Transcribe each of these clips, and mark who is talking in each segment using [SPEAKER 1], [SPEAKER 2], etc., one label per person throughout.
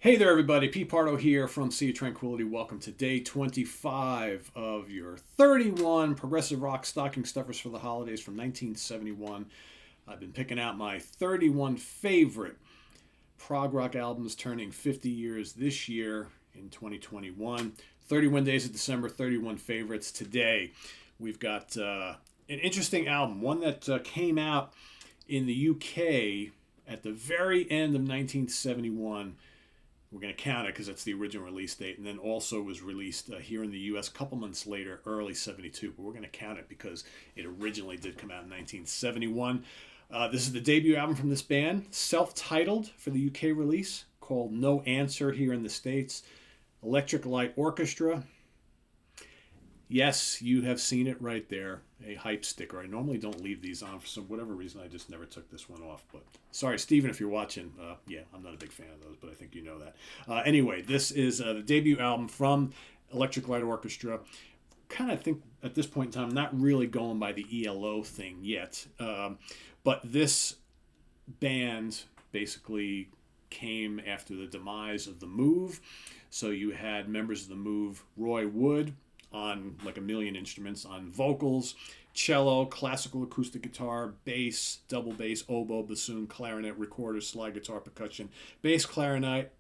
[SPEAKER 1] Hey there, everybody. Pete Pardo here from Sea of Tranquility. Welcome to day 25 of your 31 progressive rock stocking stuffers for the holidays from 1971. I've been picking out my 31 favorite prog rock albums turning 50 years this year in 2021. 31 days of December, 31 favorites. Today, we've got an interesting album, one that came out in the UK at the very end of 1971. We're going to count it because that's the original release date, and then also was released here in the U.S. a couple months later, early 72. But we're going to count it because it originally did come out in 1971. This is the debut album from this band, self-titled for the UK release, called No Answer here in the States. Electric Light Orchestra. Yes, you have seen it right there. A hype sticker. I normally don't leave these on for whatever reason. I just never took this one off. But sorry, Steven, if you're watching. Yeah, I'm not a big fan of those, but I think you know that. Anyway, this is the debut album from Electric Light Orchestra. Kind of think at this point in time, not really going by the ELO thing yet. But this band basically came after the demise of The Move. So you had members of The Move, Roy Wood, on like a million instruments, on vocals, cello, classical acoustic guitar, bass, double bass, oboe, bassoon, clarinet, recorder, slide guitar, percussion, bass, clarinet,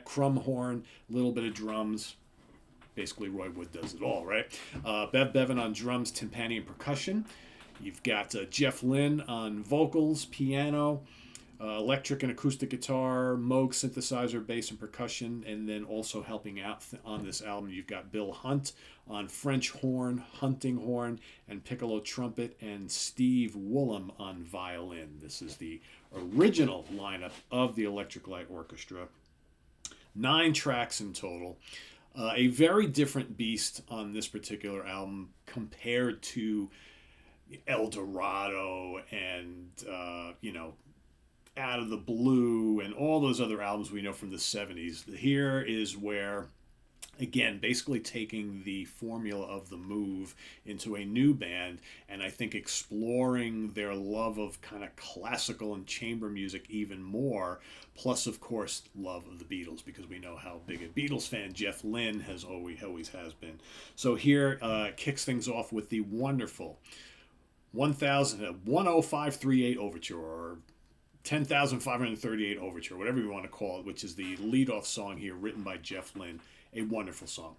[SPEAKER 1] crumb horn, a little bit of drums. Basically, Roy Wood does it all, right? Bev Bevan on drums, timpani, and percussion. You've got Jeff Lynne on vocals, piano, electric and acoustic guitar, Moog synthesizer, bass, and percussion, and then also helping out on this album, you've got Bill Hunt on French horn, hunting horn, and piccolo trumpet, and Steve Woolham on violin. This is the original lineup of the Electric Light Orchestra. 9 tracks in total. A very different beast on this particular album compared to El Dorado and, Out of the Blue and all those other albums we know from the 70s. Here is where, again, basically taking the formula of The Move into a new band, and I think exploring their love of kind of classical and chamber music even more, plus of course love of the Beatles, because we know how big a Beatles fan Jeff Lynne always has been. So here kicks things off with the wonderful 10538 Overture, or 10,538 Overture, whatever you want to call it, which is the lead-off song here, written by Jeff Lynne. A wonderful song.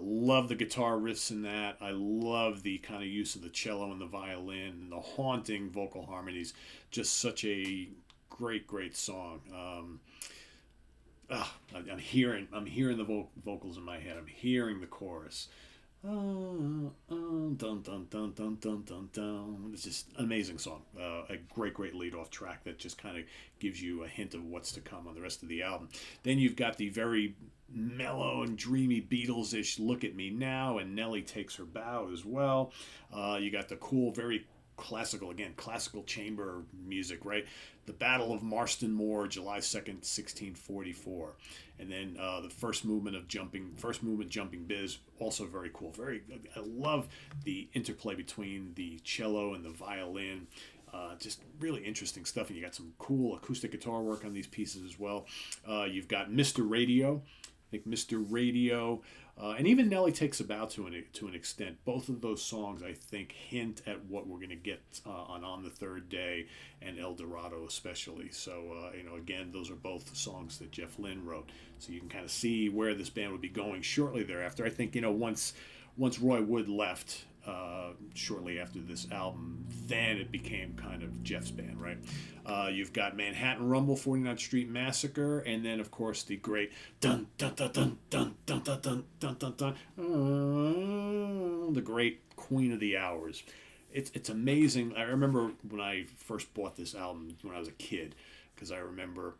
[SPEAKER 1] Love the guitar riffs in that. I love the kind of use of the cello and the violin and the haunting vocal harmonies. Just such a great song. I'm hearing the vocals in my head. I'm hearing the chorus. Dun, dun, dun, dun, dun, dun, dun. It's just an amazing song. A great lead-off track that just kind of gives you a hint of what's to come on the rest of the album. Then you've got the very mellow and dreamy Beatles-ish Look at Me Now, and Nellie Takes Her Bow as well. You got the cool, very classical chamber music, right? The Battle of Marston Moor, July 2nd, 1644. And then the first movement Jumping Biz, also very cool. I love the interplay between the cello and the violin. Just really interesting stuff, and you got some cool acoustic guitar work on these pieces as well. You've got Mr. Radio. I think Mr. Radio, and even Nellie Takes a Bow to an extent. Both of those songs, I think, hint at what we're going to get on the Third Day and El Dorado especially. So, again, those are both songs that Jeff Lynne wrote. So you can kind of see where this band would be going shortly thereafter. I think, once Roy Wood left, shortly after this album, then it became kind of Jeff's band, right? You've got Manhattan Rumble, 49th Street Massacre, and then of course the great dun dun dun dun dun dun dun dun dun dun dun, the great Queen of the Hours. It's amazing. I remember when I first bought this album when I was a kid, because I remember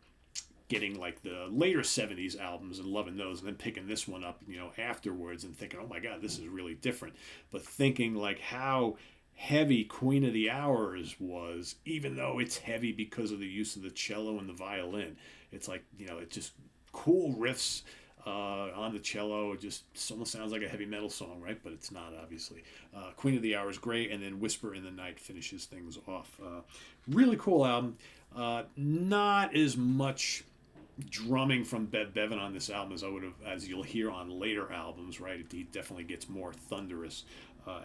[SPEAKER 1] getting like the later 70s albums and loving those, and then picking this one up afterwards and thinking, oh my god, this is really different. But thinking like how heavy Queen of the Hours was, even though it's heavy because of the use of the cello and the violin, it's like, it's just cool riffs on the cello. It just almost sounds like a heavy metal song, right? But it's not, obviously. Queen of the Hour is great, and then Whisper in the Night finishes things off. Really cool album. Not as much drumming from Bev Bevan on this album as you'll hear on later albums, right? It definitely gets more thunderous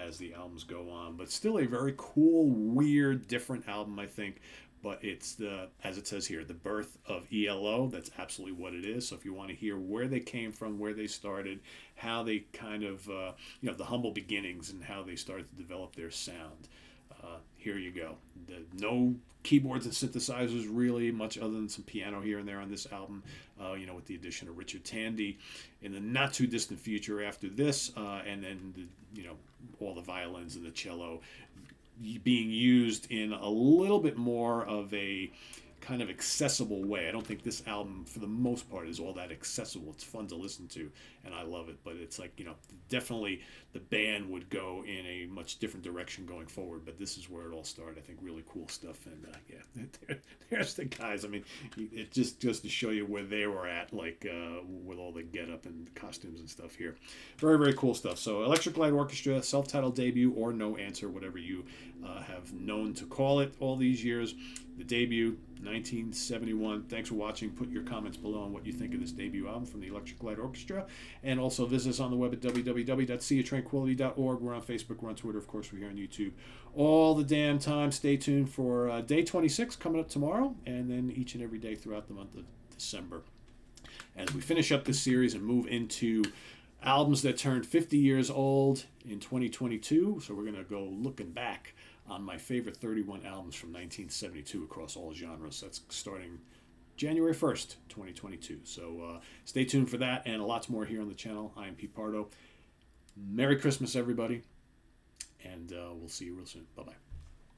[SPEAKER 1] as the albums go on, but still a very cool, weird, different album, I think. But it's as it says here, the birth of ELO. That's absolutely what it is. So if you want to hear where they came from, where they started, how they kind of, the humble beginnings and how they started to develop their sound. Here you go. No keyboards and synthesizers really, much other than some piano here and there on this album, with the addition of Richard Tandy in the not too distant future after this, and then, all the violins and the cello being used in a little bit more of a kind of accessible way. I don't think this album, for the most part, is all that accessible. It's fun to listen to, and I love it. But it's like, definitely the band would go in a much different direction going forward. But this is where it all started. I think really cool stuff. And there's the guys. I mean, it just to show you where they were at, like with all the get up and costumes and stuff here. Very, very cool stuff. So Electric Light Orchestra, self-titled debut or No Answer, whatever you have known to call it all these years. The debut, 1971. Thanks for watching. Put your comments below on what you think of this debut album from the Electric Light Orchestra. And also visit us on the web at www.seaoftranquility.org. We're on Facebook. We're on Twitter. Of course, we're here on YouTube all the damn time. Stay tuned for day 26 coming up tomorrow, and then each and every day throughout the month of December. As we finish up this series and move into albums that turned 50 years old in 2022. So we're going to go looking back on my favorite 31 albums from 1972 across all genres. That's starting January 1st, 2022. So stay tuned for that and lots more here on the channel. I am Pete Pardo. Merry Christmas, everybody. And we'll see you real soon. Bye-bye.